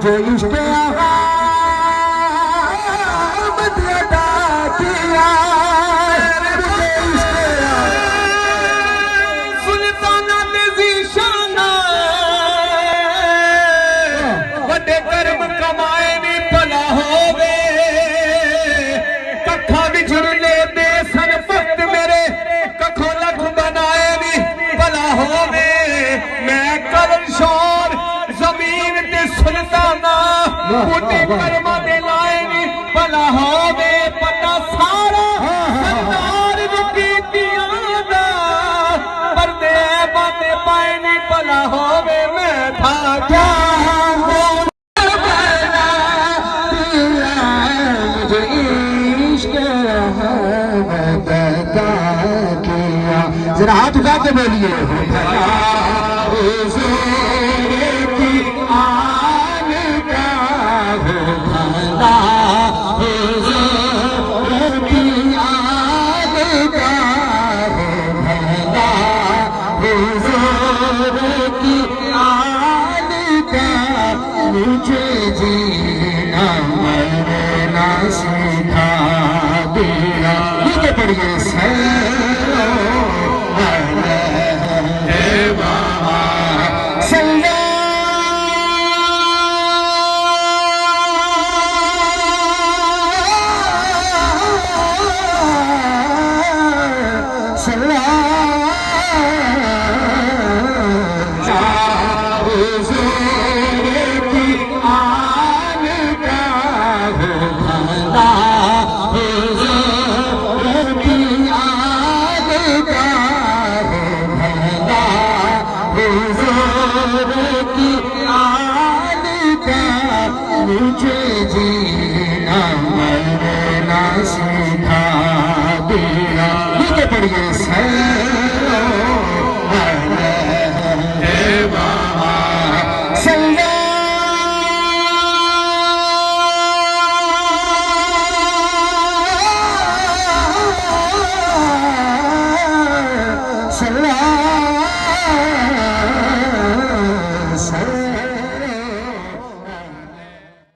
मुझे इश्क अहमद अता किया, मुझे इश्क सुल्ताना दे ज़ीशाना वड्डे कर्म कमाए नी भला होवे, कखा विछड़ने दे सन वक्त मेरे कखों लख बनाए नी भला होवे। मैं करन शोर जमीन ते सुल्ताना बूटे कर्मा दे लाए नी भला होवे। पता सारा सरदार रुकी दियां दा परदे बाते पाए नी भला होवे। मैं था क्या मुझे इश्क अहमद अता किया। जरा हाथ उठा के बोलिए मुझे जीना मरना सिखा दिया। नीचे पढ़िए मुझे जीना मरना सिखा दिया। नीचे पढ़िए